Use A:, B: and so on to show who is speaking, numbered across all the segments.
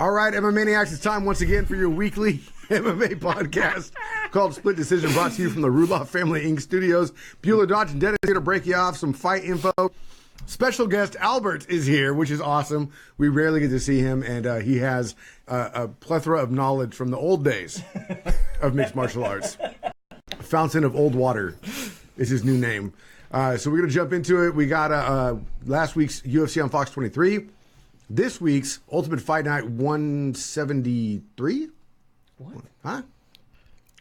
A: All right, MMA Maniacs, it's time once again for your weekly MMA podcast called Split Decision, brought to you from the Rudloff Family Inc. studios. Bueller, Dodge, and Dennis here to break you off some fight info. Special guest Albert is here, which is awesome. We rarely get to see him, and he has a plethora of knowledge from the old days of mixed martial arts. Fountain of Old Water is his new name. So we're going to jump into it. We got last week's UFC on Fox 23. This week's Ultimate Fight Night 173?
B: What?
A: Huh?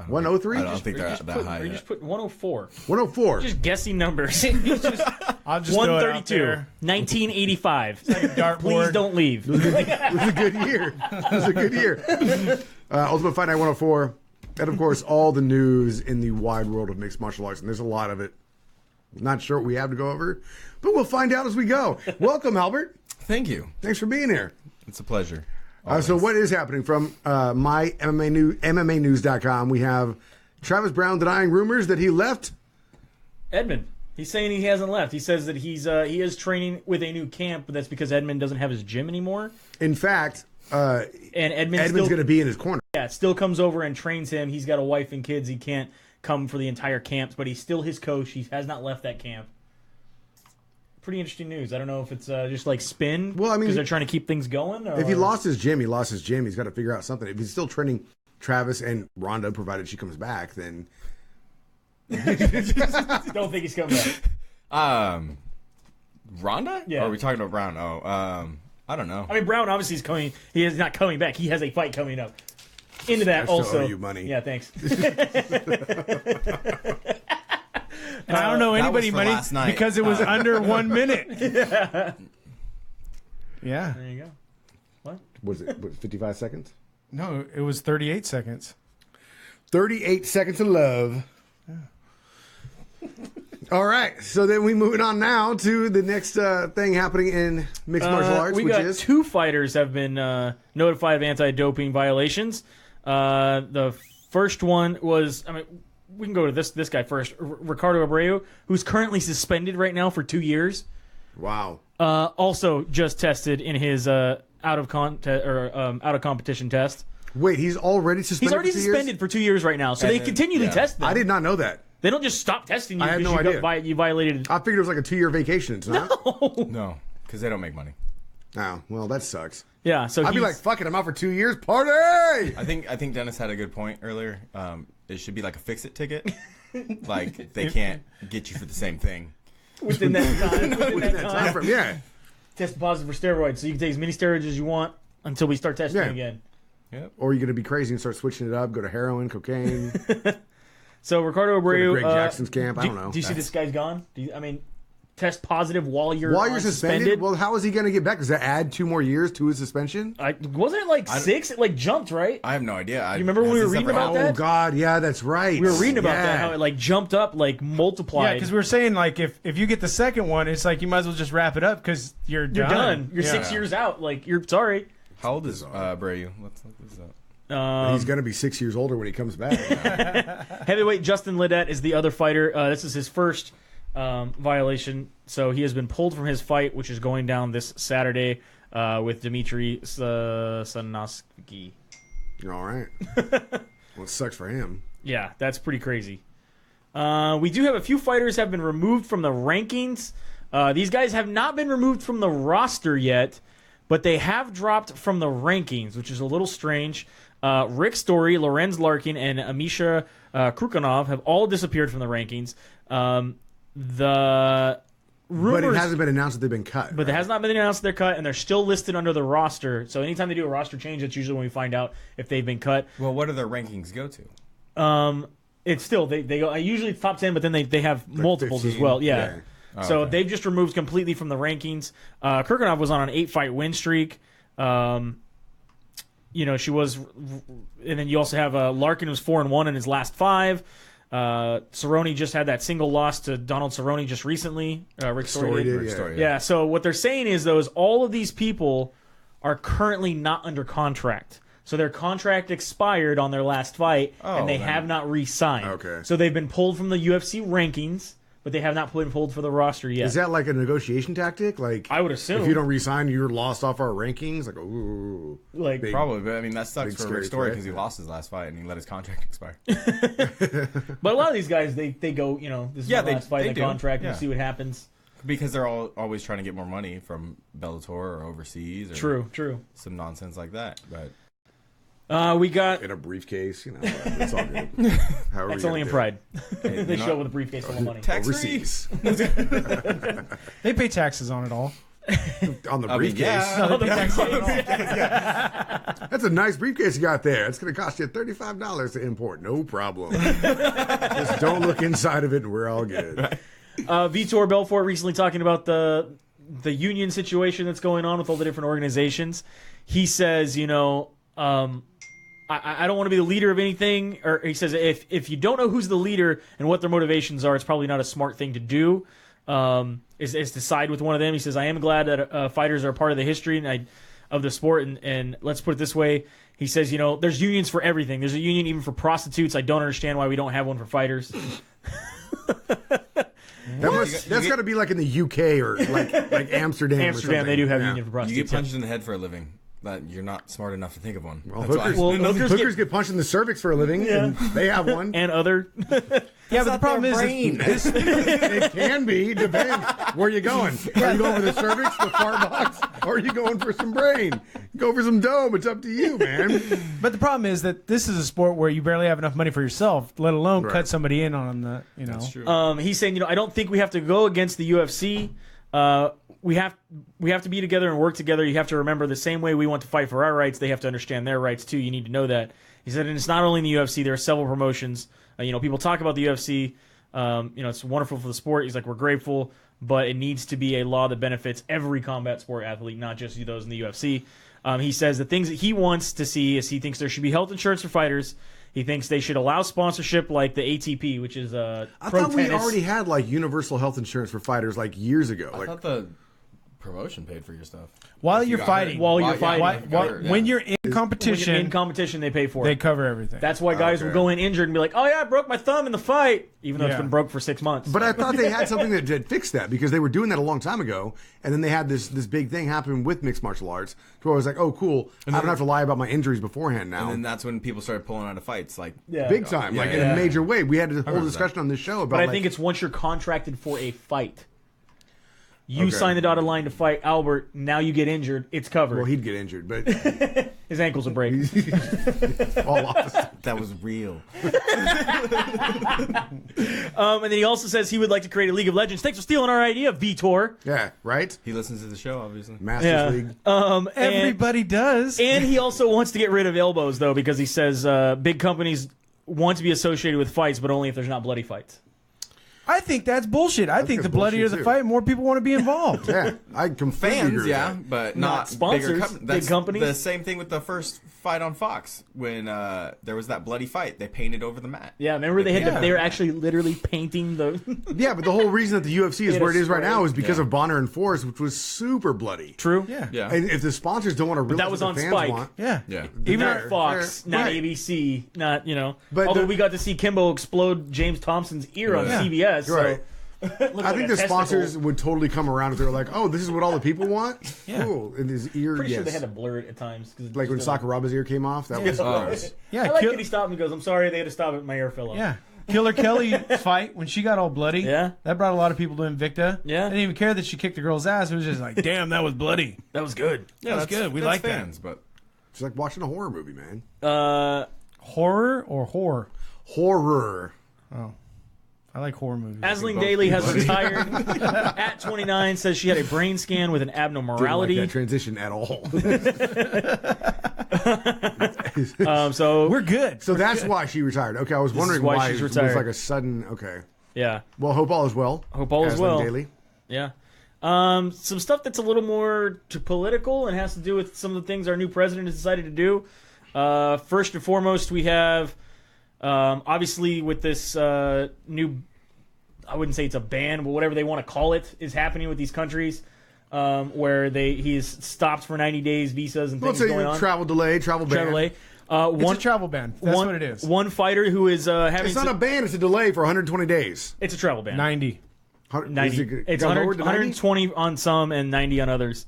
A: 103?
C: I don't think they're that high.
B: You just put 104.
A: 104.
B: Just guessing numbers.
D: I'll just
B: 132. 1985.
D: Dartboard.
B: Please don't leave.
A: It was a good year. It was a good year. Ultimate Fight Night 104. And, of course, all the news in the wide world of mixed martial arts. And there's a lot of it. Not sure what we have to go over, but we'll find out as we go. Welcome, Albert.
C: Thank you.
A: Thanks for being here.
C: It's a pleasure.
A: So what is happening from my MMAnews.com? We have Travis Brown denying rumors that he left.
B: Edmond. He's saying he hasn't left. He says that he is training with a new camp, but that's because Edmond doesn't have his gym anymore.
A: In fact,
B: and
A: Edmond's going to be in his corner.
B: Yeah, still comes over and trains him. He's got a wife and kids. He can't come for the entire camps, but he's still his coach. He has not left that camp. Pretty interesting news. I don't know if it's just like spin.
A: Well, I mean,
B: because they're trying to keep things going. Or...
A: If he lost his gym, he lost his gym. He's got to figure out something. If he's still training Travis and Ronda, provided she comes back, then
B: don't think he's coming back.
C: Ronda?
B: Yeah.
C: Or are we talking about Brown? I don't know.
B: I mean, Brown obviously is coming. He is not coming back. He has a fight coming up. Into that
A: I still
B: also.
A: owe you money.
B: Yeah, thanks.
D: And I don't know anybody
C: for
D: money
C: last night.
D: because it was under 1 minute. Yeah.
B: There you go. What?
A: Was it 55 seconds?
D: No, it was 38 seconds.
A: 38 seconds of love. All right, so then we moving on now to the next thing happening in mixed martial arts,
B: we
A: which
B: got
A: is
B: two fighters have been notified of anti-doping violations. The first one was, I mean, we can go to this guy first, Ricardo Abreu, who's currently suspended right now for 2 years.
A: wow.
B: Also just tested in his out of competition test.
A: Wait, he's already suspended.
B: He's already
A: for 2
B: suspended
A: years?
B: for 2 years right now, so
C: And
B: they
C: then-
B: continually
C: yeah.
B: test them.
A: I did not know that.
B: They don't just stop testing you
A: I had
B: because
A: no idea.
B: you violated.
A: I figured it was like a 2-year vacation. It's not.
C: No, because they don't make money.
A: Oh, well, that sucks.
B: Yeah, so
A: I'd be
B: he's-
A: like, fuck it, I'm out for 2 years. Party!
C: I think Dennis had a good point earlier. It should be like a fix-it ticket. Like, they can't get you for the same thing.
B: within that time.
A: Within that time frame, yeah.
B: Test positive for steroids, so you can take as many steroids as you want until we start testing
A: Yeah.
B: again.
C: Yep.
A: Or you're going to be crazy and start switching it up, go to heroin, cocaine,
B: So Ricardo
A: go to
B: Abreu,
A: Greg Jackson's camp. I don't know.
B: Do you see this guy's gone? Test positive while you're
A: While you're suspended? Well, how is he going to get back? Does that add 2 more years to his suspension?
B: Wasn't it like 6? It like jumped, right?
C: I have no idea.
B: You remember when we were reading about that?
A: Oh, God, yeah, that's right.
B: We were reading about
A: Yeah.
B: that, how it like jumped up, like multiplied.
D: Yeah, because we were saying, like, if you get the second one, it's like you might as well just wrap it up because you're
B: done. You're
D: Yeah.
B: 6 years out. Like, you're sorry.
C: How old is Abreu? Let's look this up.
A: He's going to be 6 years older when he comes back.
B: Heavyweight Justin Lidet is the other fighter. This is his first violation. So he has been pulled from his fight, which is going down this Saturday with Dmitry Sanosky.
A: All right. Well, it sucks for him.
B: Yeah, that's pretty crazy. We do have a few fighters have been removed from the rankings. These guys have not been removed from the roster yet, but they have dropped from the rankings, which is a little strange. Rick Story, Lorenz Larkin, and Amisha Krukhanov have all disappeared from the rankings. The rumors,
A: But it hasn't been announced that they've been cut.
B: but it has not been announced they're cut, and they're still listed under the roster. So anytime they do a roster change, that's usually when we find out if they've been cut.
C: Well, what do their rankings go to?
B: It's still they go usually top 10, but then they have multiples
A: 15.
B: as well. Yeah.
A: Yeah.
C: Oh,
B: So
C: okay.
B: they've just removed completely from the rankings. Krukhanov was on an 8-fight win streak. She was, and then you also have Larkin, who's 4-1 in his last 5. Cerrone just had that single loss to Donald Cerrone just recently. Rick Story did.
A: yeah.
C: Story,
B: Yeah. So what they're saying is, though, is all of these people are currently not under contract. So their contract expired on their last fight, and they
C: then-
B: have not re-signed.
A: Okay.
B: So they've been pulled from the UFC rankings. but they have not put him hold for the roster yet.
A: Is that like a negotiation tactic? Like,
B: I would assume.
A: if you don't resign, you're lost off our rankings. Like, ooh,
B: Like,
A: big-
C: Probably, but I mean that sucks
A: big
C: for
A: scary
C: Rick Story
A: threat.
C: because he lost his last fight and he let his contract expire.
B: But a lot of these guys, they go, this is
C: Yeah,
B: my last fight
C: they
B: in the
C: do.
B: contract, and
C: Yeah.
B: see what happens.
C: Because they're always trying to get more money from Bellator or overseas or
B: True.
C: some nonsense like that. But
B: We got.
A: in a briefcase, it's all good. However
B: That's
A: you
B: only in
A: gotta
B: Pride.
C: hey,
B: They
C: you know
B: show up with a briefcase full of money.
A: do it.
C: tax
A: Overseas
D: They pay taxes on it all.
A: on the
C: I mean,
A: briefcase.
C: yeah.
B: No, they tax it all.
A: That's a nice briefcase you got there. It's going to cost you $35 to import. No problem. Just don't look inside of it, and we're all good.
B: Vitor Belfort recently talking about the union situation that's going on with all the different organizations. He says, I don't want to be the leader of anything. Or he says, if you don't know who's the leader and what their motivations are, it's probably not a smart thing to do. Is to side with one of them. He says, I am glad that fighters are a part of the history of the sport. And let's put it this way. He says, there's unions for everything. There's a union even for prostitutes. I don't understand why we don't have one for fighters.
A: That's got to be like in the UK or like Amsterdam. Or
B: Amsterdam, they do have a union for
C: You
B: prostitutes.
C: get punched in the head for a living. That you're not smart enough to think of one.
A: Well,
C: That's why.
A: hookers get punched in the cervix for a living, and they have one.
B: And other.
D: Yeah, but the problem is,
A: It can be. Depends. Where are you going? Are you going for the cervix, the far box, or are you going for some brain? Go for some dome. It's up to you, man.
D: but the problem is that this is a sport where you barely have enough money for yourself, let alone
A: Right.
D: cut somebody in on the,
C: That's true.
B: He's saying, I don't think we have to go against the UFC. We have to be together and work together. You have to remember the same way we want to fight for our rights, they have to understand their rights too. You need to know that. He said, and it's not only in the UFC. There are several promotions. People talk about the UFC. It's wonderful for the sport. He's like, we're grateful, but it needs to be a law that benefits every combat sport athlete, not just those in the UFC. He says the things that he wants to see is he thinks there should be health insurance for fighters. He thinks they should allow sponsorship like the ATP, which is
A: I
B: pro
A: thought we
B: tennis.
A: already had like universal health insurance for fighters like years ago.
C: I
A: Like,
C: thought the promotion paid for your stuff.
D: while
C: If you
D: you're
C: got
D: fighting,
C: hurt.
B: While you're
C: yeah,
B: fighting.
C: covered, yeah.
D: when you're in
B: When
D: competition,
B: you're in competition, they pay for
D: they
B: it.
D: cover everything.
B: That's why guys will
A: Okay.
B: go in injured and be like, "Oh yeah, I broke my thumb in the fight," even though it's
D: Yeah.
B: been broke for 6 months.
A: but I thought they had something that fixed that because they were doing that a long time ago, and then they had this big thing happen with mixed martial arts. So I was like, oh, cool. I don't have to lie about my injuries beforehand now.
C: And then that's when people started pulling out of fights. Like,
B: Yeah.
A: Big time,
C: Yeah,
A: like in
C: yeah.
A: a major way. We had a whole
C: remember
A: discussion on this show about.
B: But I
A: like,
B: think it's once you're contracted for a fight. You
A: Okay.
B: sign the dotted line to fight Albert. Now you get injured. It's covered.
A: well, he'd get injured, but
B: His ankles will break.
A: all off.
C: that was real.
B: And then he also says he would like to create a League of Legends. Thanks for stealing our idea, Vitor.
A: Yeah, right.
C: He listens to the show, obviously.
A: Masters
B: Yeah.
A: League.
D: Everybody does.
B: And he also wants to get rid of elbows, though, because he says big companies want to be associated with fights, but only if there's not bloody fights.
D: I think that's bullshit. I think
A: it's
D: the bloodier
A: bullshit,
D: the
A: too.
D: fight, more people want to be involved.
A: Yeah, I completely agree
C: Fans,
A: with
C: yeah,
A: that.
C: but
B: Not
C: not
B: sponsors,
C: bigger
B: big
C: That's
B: companies.
C: The same thing with the first fight on Fox when there was that bloody fight. They painted over the mat.
B: Yeah, remember they had
D: Yeah.
B: they were actually literally painting the.
A: Yeah, but the whole reason that the UFC is
B: It
A: where
B: is
A: it is right
B: spray.
A: now is because
C: Yeah.
A: of Bonner and Forrest, which was super bloody.
B: True.
D: Yeah.
C: Yeah.
A: And if the sponsors don't want to realize
B: that was
A: what
B: on
A: the fans
B: Spike.
A: want,
D: Yeah.
C: Yeah.
B: Even
A: Fair,
B: not Fox,
A: fair.
B: not
A: Right.
B: ABC, not
A: But
B: Although
A: the-
B: we got to see Kimbo explode James Thompson's ear on
C: Yeah.
B: CBS. So
A: Right.
B: looked
A: I
B: like
A: think
B: a
A: the
B: testicle.
A: sponsors would totally come around if they were like, "Oh, this is what all the people want."
D: Yeah.
A: Cool. And his ear,
B: Pretty
A: yes.
B: sure they had to blur it at times. 'Cause it
A: Like when
B: just doesn't-
A: Sakuraba's ear came off, that was
C: Oh.
A: gross.
D: Yeah.
B: I like
D: Kill-
B: that he stopped and goes, "I'm sorry, they had to stop it. My ear fell off."
D: yeah. Killer Kelly fight when she got all bloody.
B: Yeah.
D: That brought a lot of people to Invicta.
B: Yeah.
D: They didn't even care that she kicked the girl's ass. It was just like, damn, that was bloody.
B: that was good.
D: Yeah, that's good. We like that.
C: fans, but
A: It's like watching a horror movie, man.
D: Horror or whore?
A: Horror.
D: Oh. I like horror movies.
B: Asling Daly has retired at 29. Says she had a brain scan with an
A: Didn't like
B: abnormality.
A: that transition at all.
B: So
D: We're good.
A: So that's why she retired. Okay, I was wondering
B: why
A: why
B: she's
A: it was
B: retired.
A: like a sudden. Okay,
B: yeah,
A: well, hope all is well.
B: Hope all is
A: Aslan
B: well.
A: Daly.
B: yeah. Some stuff that's a little more political and has to do with some of the things our new president has decided to do. First and foremost, we have obviously with this new, I wouldn't say it's a ban, but whatever they want to call it is happening with these countries, where he's stopped for 90 days visas and
A: Let's
B: things
A: say
B: going on.
A: travel delay, travel ban.
B: Chevrolet.
D: It's a travel ban. That's what it is.
B: One fighter who is having
A: It's not a ban; it's a delay for 120 days.
B: it's a travel ban.
D: 90.
B: 90. It's
A: got
B: 100,
A: lowered to 90?
B: 120 on some and 90 on others.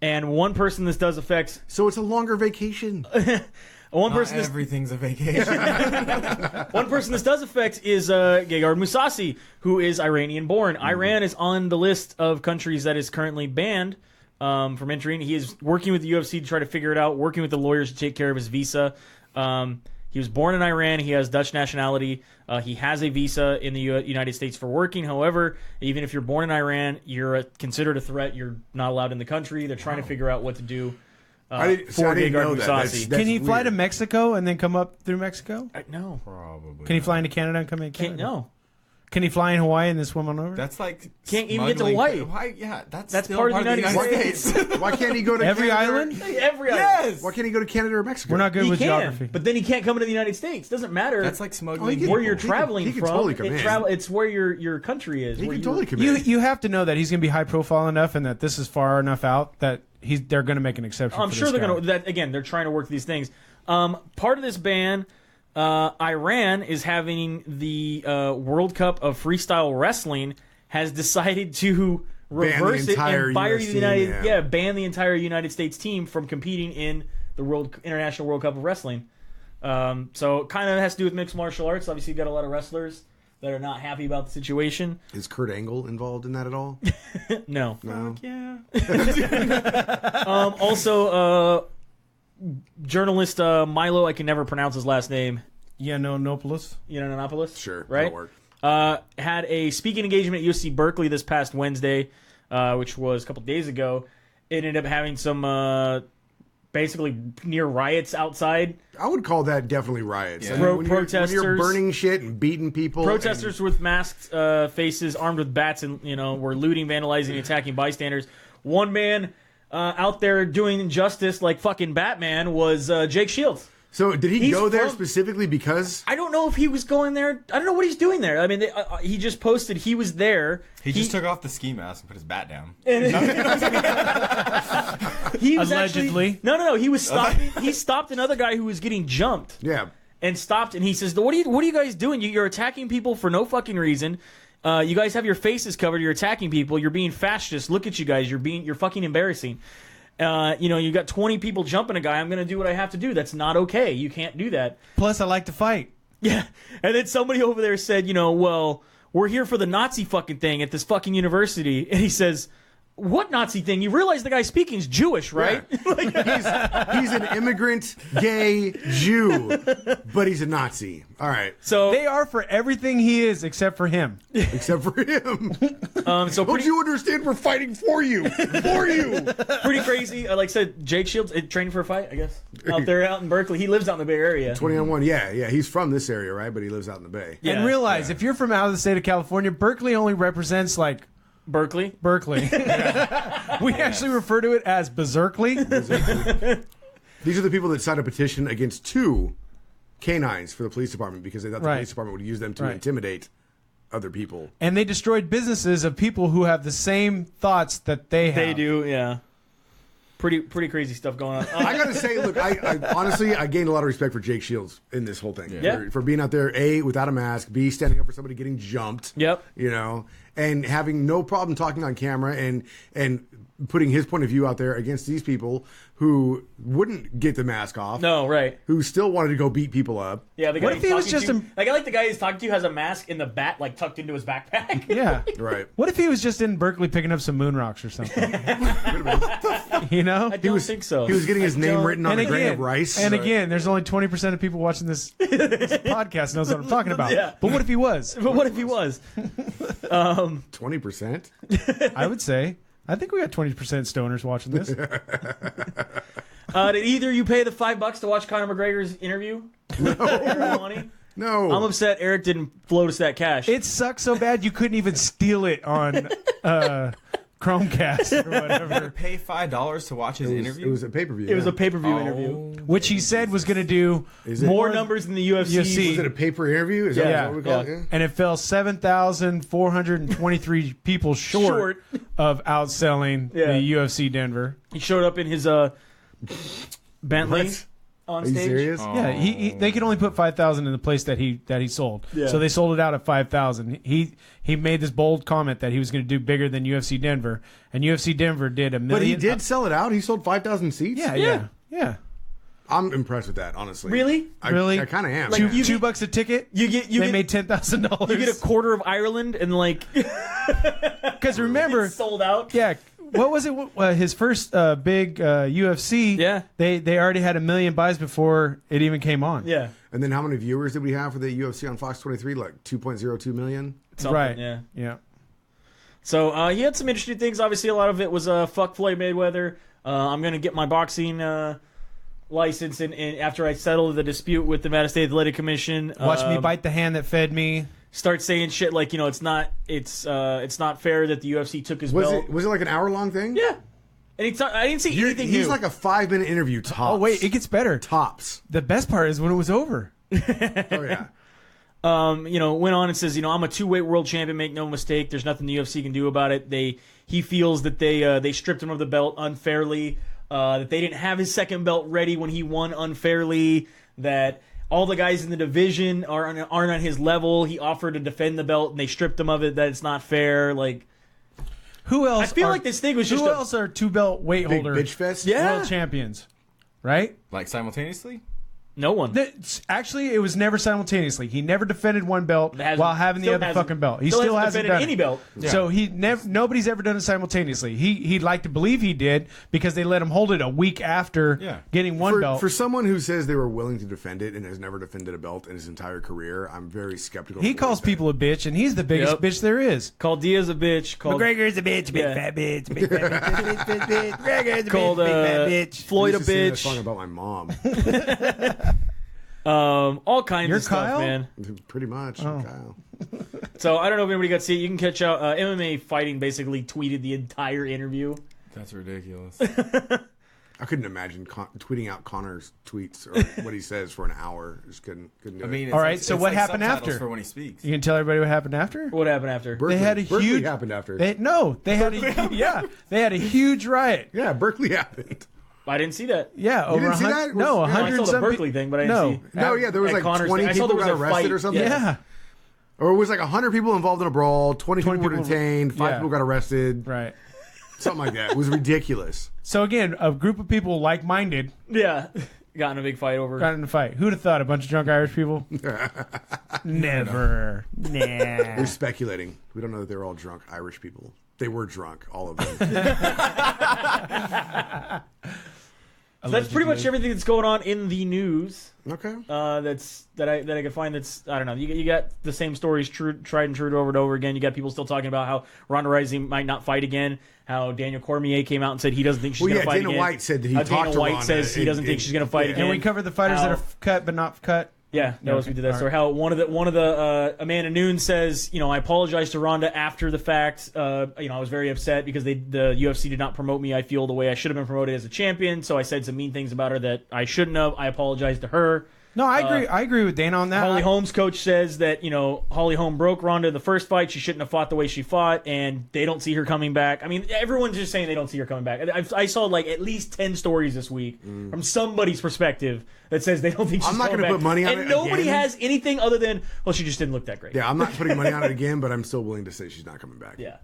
B: And one person this does affect.
A: So it's a longer vacation.
B: One person this,
C: Everything's a vacation.
B: one person this does affect is Gegard Mousasi, who is Iranian-born. Iran is on the list of countries that is currently banned from entering. He is working with the UFC to try to figure it out, working with the lawyers to take care of his visa. He was born in Iran. He has Dutch nationality. He has a visa in the United States for working. However, even if you're born in Iran, you're considered a threat. You're not allowed in the country. They're trying to figure out what to do.
A: I didn't know that. That's
D: Can he fly
A: weird.
D: to Mexico and then come up through Mexico?
B: No.
C: Probably.
D: Can he fly into Canada and come in Canada?
B: Can't, no.
D: Can he fly in Hawaii and then swim on over?
C: That's like
B: Can't even get to
C: smuggling-
B: Hawaii.
C: Yeah, that's
B: That's
C: still
B: part of the United
C: States.
A: Why can't he go to
D: Every
A: Canada?
D: island?
B: Every
C: Yes.
A: Why can't he go to Canada or Mexico?
D: We're not good
B: He
D: with
B: can,
D: geography.
B: but then he can't come into the United States. Doesn't matter.
C: That's like smuggling.
B: where you're
A: He can-
B: traveling
A: he can
B: from.
A: totally come in.
B: It's where your country is.
A: He
B: where
A: can
B: you're-
A: totally come in.
D: You have to know that he's going to be high profile enough and that this is far enough out that they're going to make an exception.
B: I'm
D: for
B: sure
D: this
B: they're
D: guy.
B: going to. That again, they're trying to work these things. Part of this ban, Iran is having the World Cup of Freestyle Wrestling has decided to reverse it and ban the entire United States team from competing in the International World Cup of Wrestling. So it kind of has to do with mixed martial arts. Obviously, you've got a lot of wrestlers that are not happy about the situation.
A: Is Kurt Angle involved in that at all?
B: No.
A: No.
D: Yeah.
B: Also, journalist Milo, I can never pronounce his last name.
D: Yiannopoulos.
B: Yiannopoulos?
A: Sure.
B: Right?
A: That'll work.
B: Had a speaking engagement at UFC Berkley this past Wednesday, which was a couple days ago. It ended up having some basically near riots outside.
A: I would call that definitely riots.
C: Yeah.
A: I mean, when
B: Protesters.
A: you're burning shit and beating people.
B: Protesters with masked faces, armed with bats, and were looting, vandalizing, and attacking bystanders. One man out there doing injustice like fucking Batman was Jake Shields.
A: So did he
B: He's
A: go there
B: from-
A: specifically because?
B: I don't know if he was going there. I don't know what he's doing there. I mean, he just posted he was there.
C: He just took off the ski mask and put his bat down.
B: He was
D: Allegedly.
B: actually, no. He was stopping. He stopped another guy who was getting jumped.
A: Yeah.
B: And stopped, and he says, "What are you guys doing? You're attacking people for no fucking reason. You guys have your faces covered. You're attacking people. You're being fascist. Look at you guys. You're fucking embarrassing. You got 20 people jumping a guy. I'm going to do what I have to do. That's not okay. You can't do that."
D: Plus, I like to fight.
B: Yeah. And then somebody over there said, well, we're here for the Nazi fucking thing at this fucking university. And he says, "What Nazi thing? You realize the guy speaking is Jewish, right?"
A: Yeah. he's an immigrant gay Jew, but he's a Nazi. All right.
B: So
D: They are for everything he is except for him.
A: Except for him.
B: so
A: Don't
B: pretty,
A: you understand? We're fighting for you. For you.
B: pretty crazy. Like I said, Jake Shields training for a fight, I guess. Out in Berkeley. He lives out in the Bay Area.
A: 20-on-1. Yeah. He's from this area, right? But he lives out in the Bay.
B: Yeah.
D: And realize, if you're from out of the state of California, Berkeley only represents, like,
B: Berkeley.
D: Berkeley. We actually refer to it as Berserkly.
A: These are the people that signed a petition against 2 canines for the police department because they thought the
D: Right.
A: police department would use them to
D: Right.
A: intimidate other people.
D: And they destroyed businesses of people who have the same thoughts that they have.
B: They do, yeah. Pretty crazy stuff going on.
A: I gotta say, look, I honestly I gained a lot of respect for Jake Shields in this whole thing.
B: Yeah.
A: For being out there, A, without a mask, B, standing up for somebody getting jumped.
B: Yep.
A: And having no problem talking on camera and putting his point of view out there against these people who wouldn't get the mask off.
B: No, right.
A: Who still wanted to go beat people up.
B: Yeah, the guy
D: What if he was
B: he's
D: just
B: talking to, like the guy he's talking to has a mask and the bat like tucked into his backpack.
D: Yeah.
A: Right.
D: What if he was just in Berkeley picking up some moon rocks or something? You know?
B: I don't think so.
A: He was getting his name written on
D: And
A: a grain of rice.
D: And again, there's only 20% of people watching this podcast knows what I'm talking about.
B: Yeah.
D: But what if he was?
B: But what if he was?
A: 20%?
D: I would say. I think we got 20% stoners watching this.
B: Did either of you pay the $5 to watch Conor McGregor's interview? Money?
A: No.
B: I'm upset Eric didn't float us that cash.
D: It sucks so bad you couldn't even steal it on Chromecast or whatever.
C: Pay $5 to watch his interview.
A: It was a pay-per-view.
B: It was a
A: yeah.
B: pay-per-view interview.
D: Which he said was going to do
A: Is it
B: More numbers than the UFC.
D: UFC.
A: Is it a pay-per-interview? Is
B: Yeah.
A: that what we call
B: Yeah.
A: it? Yeah.
D: and it fell 7,423 people short of outselling
B: Yeah.
D: the UFC Denver.
B: He showed up in his Bentley.
A: What?
B: on
A: Are you
B: stage.
A: serious?
D: Yeah, they could only put 5,000 in the place that he sold.
B: Yeah.
D: So they sold it out at 5,000. He made this bold comment that he was going to do bigger than UFC Denver, and UFC Denver did $1 million.
A: But he did sell it out. He sold 5,000 seats.
D: Yeah.
A: I'm impressed with that, honestly.
B: Really?
A: I kind of am.
B: Like,
A: man.
D: $2 a ticket. They made $10,000.
B: You get a quarter of Ireland and like
D: Because remember,
B: it's sold out.
D: yeah. What was it? His first big UFC.
B: Yeah.
D: They already had 1 million buys before it even came on.
B: Yeah.
A: And then how many viewers did we have for the UFC on Fox 23? Like 2.02 million?
B: Something,
D: Right.
B: Yeah. So he had some interesting things. Obviously, a lot of it was fuck Floyd Mayweather. I'm going to get my boxing license and after I settle the dispute with the Nevada State Athletic Commission.
D: Watch me bite the hand that fed me.
B: Start saying shit like, it's not fair that the UFC took his belt.
A: Was it like an hour-long thing?
B: Yeah. And I didn't see anything
A: He's
B: new.
A: like a 5-minute interview tops.
D: Oh wait, it gets better.
A: Tops.
D: The best part is when it was over.
A: Oh, yeah.
B: Went on and says, I'm a 2-weight world champion, make no mistake. There's nothing the UFC can do about it. He feels that they stripped him of the belt unfairly, that they didn't have his second belt ready when he won unfairly, that all the guys in the division aren't on his level. He offered to defend the belt and they stripped him of it, that it's not fair. Like,
D: Who else?
B: I feel like this thing was just
D: Who else are 2-belt weight
A: Big
D: holder
A: bitch fest?
B: Yeah.
D: world champions? Right?
C: Like simultaneously?
B: no one.
D: Actually, it was never simultaneously. He never defended one belt while having the
B: Still
D: other
B: hasn't-
D: fucking belt. He
B: still
D: still
B: hasn't
D: hasn't
B: defended
D: done
B: any
D: it.
B: belt.
A: Yeah.
D: So nobody's ever done it simultaneously. He'd like to believe he did because they let him hold it a week after getting one belt.
A: For someone who says they were willing to defend it and has never defended a belt in his entire career, I'm very skeptical.
D: He calls people a bitch, and he's the biggest
B: Yep.
D: bitch there is.
B: Called Diaz a bitch. Called
D: McGregor's a bitch, big
B: Yeah.
D: fat bitch, big fat bitch, bitch. McGregor's a
B: called
D: bitch, big fat bitch.
B: Floyd a
A: I used to sing that
B: bitch.
A: song about my mom.
B: All kinds
D: You're
B: of stuff,
D: Kyle?
B: man.
A: Pretty much. Kyle.
B: So I don't know if anybody got to see it. You can catch out MMA Fighting basically tweeted the entire interview.
C: That's ridiculous.
A: I couldn't imagine tweeting out Connor's tweets or what he says for an hour. Just couldn't do it.
C: I mean,
D: All right, so what happened
C: subtitles
D: after?
C: for when he speaks?
D: You can tell everybody what happened after?
B: What happened after?
A: Berkley,
D: They had a
A: Berkley
D: huge
A: happened after.
D: They had a huge riot.
A: Yeah, Berkeley happened.
B: I didn't see that.
D: Yeah, over
A: didn't see
D: 100
A: that?
D: No,
A: Yeah, I saw
D: 100
B: the
D: some
B: Berkeley thing, but I didn't
D: no.
B: see.
A: No, yeah, there was
B: At
A: like
B: Connor's
A: 20
B: thing. I saw
A: people
B: there was
A: got
B: a
A: arrested
B: fight.
A: or something.
D: Yeah.
A: Or it was like 100 people involved in a brawl, 20 people were
D: people-
A: detained, 5
D: yeah.
A: people got arrested,
D: Right.
A: something like that. It was ridiculous.
D: So again, a group of people like-minded
B: Yeah, got in a big fight over.
D: got in a fight. Who'd have thought? A bunch of drunk Irish people? Never. Nah.
A: We're speculating. We don't know that they were all drunk Irish people. They were drunk, all of them.
B: So that's pretty much everything that's going on in the news.
A: Okay.
B: That I can find. That's I don't know. You got the same stories tried and true over and over again. You got people still talking about how Ronda Rousey might not fight again. How Daniel Cormier came out and said he doesn't think she's going to fight
A: Dana
B: again.
A: White said that he
B: How
A: talked
B: Dana
A: to
B: White
A: Ronda
B: says he doesn't think she's going to fight again.
D: And we covered the fighters that are cut but not cut.
B: Yeah, that was we did that story. How one of the Amanda Nunes says, I apologize to Ronda after the fact. I was very upset because the UFC did not promote me. I feel the way I should have been promoted as a champion. So I said some mean things about her that I shouldn't have. I apologize to her.
D: No, I agree. I agree with Dana on that.
B: Holly Holm's coach says that Holly Holm broke Ronda in the first fight. She shouldn't have fought the way she fought, and they don't see her coming back. I mean, everyone's just saying they don't see her coming back. I saw like at least 10 stories this week from somebody's perspective that says they don't think she's
A: I'm not
B: coming
A: gonna
B: back.
A: put money on
B: and
A: it
B: nobody
A: again.
B: has anything other than, well, she just didn't look that great.
A: Yeah, I'm not putting money on it again, but I'm still willing to say she's not coming back.
B: Yeah.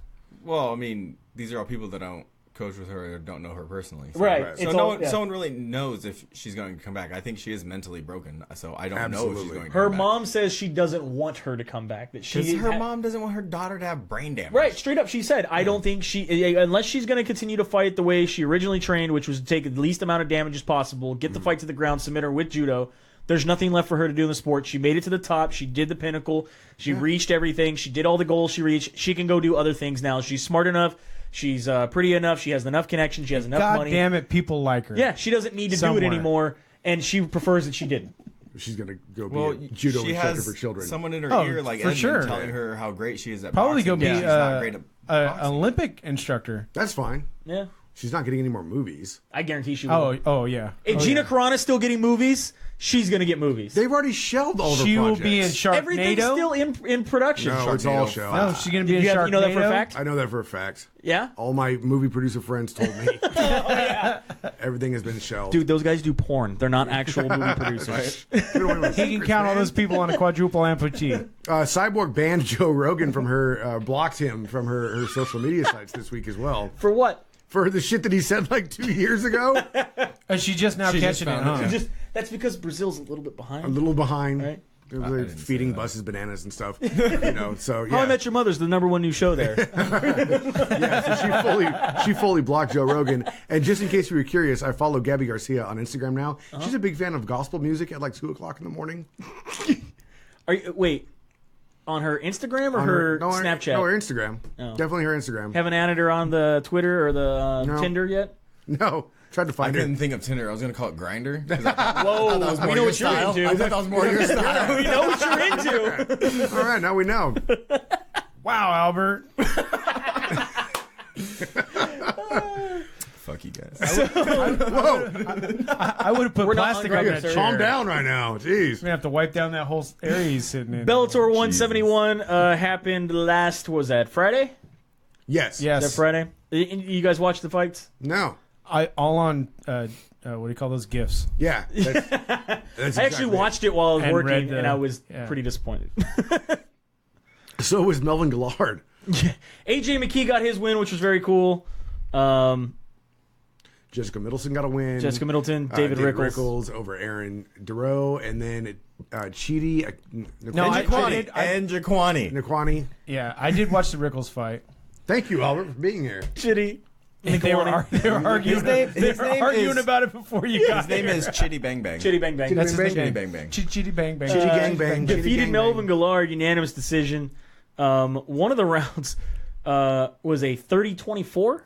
C: Well, I mean, these are all people that don't coach with her or don't know her personally. So,
B: Right.
C: So
B: It's
C: no
B: all- yeah.
C: one really knows if she's going to come back. I think she is mentally broken, so I don't know if
A: Absolutely.
C: she's going to
B: Her
C: come back.
B: mom says she doesn't want her to come back. That
C: Because
B: she
C: her mom doesn't want her daughter to have brain damage.
B: Right, straight up, she said, I don't think unless she's going to continue to fight the way she originally trained, which was to take the least amount of damage as possible, get the fight to the ground, submit her with judo, there's nothing left for her to do in the sport. She made it to the top. She did the pinnacle. She reached everything. She did all the goals she reached. She can go do other things now. She's smart enough. She's pretty enough. She has enough connections. She has enough
D: God
B: money.
D: damn it, people like her.
B: Yeah, she doesn't need to
D: Somewhere.
B: do it anymore, and she prefers that she didn't.
A: She's gonna go be
C: Well,
A: a judo
C: she
A: instructor
C: has
A: for children.
C: someone in her
D: Oh,
C: ear, like
D: for
C: Edmond,
D: sure.
C: telling her how great she is at
D: Probably
C: boxing.
D: go be
C: She's not great at
D: an
C: boxing.
D: Olympic instructor.
A: That's fine.
B: Yeah,
A: She's not getting any more movies.
B: I guarantee she will.
D: Oh yeah.
B: And Gina Carano's still getting movies. she's going to get movies.
A: They've already shelved all the
D: She will
A: projects.
D: be in Sharknado.
B: Everything's still in production.
A: No, it's all shelved.
D: No, she's going to be in Sharknado.
B: You know that for a fact?
A: I know that for a fact.
B: Yeah?
A: All my movie producer friends told me. Everything has been shelved.
B: Dude, those guys do porn. They're not actual movie producers.
D: He can count all those people on a quadruple amputee.
A: Cyborg banned Joe Rogan from her, blocked him from her social media sites this week as well.
B: For what?
A: For the shit that he said like 2 years ago.
D: And she just now catching it, huh?
B: That's because Brazil's a little bit
A: A
B: behind.
A: little behind.
B: Right.
A: They're really feeding buses bananas and stuff. You know, so
B: How I Met Your Mother's the #1 new show there.
A: So she fully blocked Joe Rogan. And just in case you were curious, I follow Gabby Garcia on Instagram now. She's a big fan of gospel music at like 2:00 in the morning.
B: Wait, on her Instagram or
A: On
B: her
A: no,
B: Snapchat?
A: No, her Instagram.
B: Oh.
A: Definitely her Instagram.
B: Haven't added her on the Twitter or the
A: No.
B: Tinder yet?
A: No, tried to
C: I
A: find her.
C: couldn't think of Tinder. I was gonna call it Grinder.
B: Whoa, we know what you're into.
C: I thought that was more your style.
B: We know what you're into.
A: All right, now we know.
D: Wow, Albert.
C: Fuck you guys.
D: I would have put
B: We're not
D: plastic
B: on
D: on
B: Grindr,
D: that
B: sir.
D: chair.
A: Calm down right now. Jeez.
D: We're gonna have to wipe down that whole area he's sitting in.
B: Bellator 171 happened last, was that Friday?
A: Yes.
D: Yes.
B: Is that Friday? You guys watch the fights?
A: No.
D: All on what do you call those gifts?
A: Yeah. That's
B: I
A: exactly
B: actually
A: it.
B: watched it while I was
D: And
B: working,
D: read the-
B: and I was
D: yeah.
B: pretty disappointed.
A: So was Melvin Gillard.
B: AJ McKee got his win, which was very cool.
A: Jessica Middleton got a win.
B: Jessica Middleton, David Rickles.
A: over Aaron Duro, and then Chidi
D: No, I did.
C: And Jaquani.
A: Naquani.
D: Yeah, I did watch the Rickles fight.
A: Thank you, Albert, for being here.
B: Shitty.
D: They were arguing.
C: His name
D: arguing
C: is-
D: about it before you got
C: His name is Chitty Bang Bang.
B: Shitty Bang Bang.
D: That's his
A: Bang
D: name.
C: Bang Bang.
D: Chitty Bang Bang.
A: Chitty Gang Bang. Chitty
B: Defeated
A: Gang
B: Melvin
A: Bang.
B: Gillard, unanimous decision. One of the rounds was a 30-24.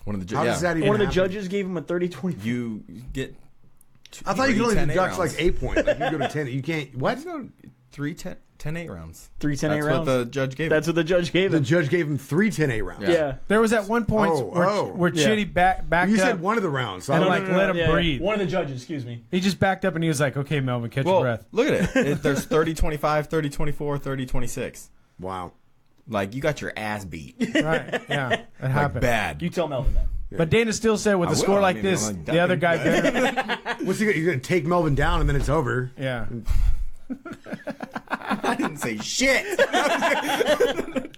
C: One of the
A: How does that even
B: One of the
A: happen?
B: judges gave him a 30-24.
C: You get.
A: I thought you could only
C: 10
A: deduct
C: rounds.
A: like 8 points. Like you go to 10. You can't. What?
C: No, 10-8 rounds.
B: 3 10-8
C: That's
B: rounds.
C: what the judge gave.
B: That's what the judge gave
A: The
B: him.
A: judge gave him 3 10-8 rounds.
B: Yeah.
D: There was at one point where
B: Yeah.
D: Chitty backed
A: You
D: up.
A: said one of the rounds. So
D: And
A: I
D: like,
A: don't know.
D: let him
B: Yeah,
D: breathe.
B: One of the judges, excuse me.
D: He just backed up and he was like, "Okay, Melvin, catch your
C: Well,
D: breath."
C: look at it. There's 30-25, 30-24, 30-26.
A: Wow.
C: Like, you got your ass beat.
D: Right? Yeah, that
C: Like,
D: happened.
C: bad.
B: You tell Melvin that.
D: But Dana still said with
C: I
D: a
C: will.
D: score
C: I
D: like
C: mean,
D: this,
C: I'm like,
D: the other guy
C: ducking.
D: better.
A: What's he gonna? He's gonna take Melvin down and then it's over.
D: Yeah.
C: I didn't say shit.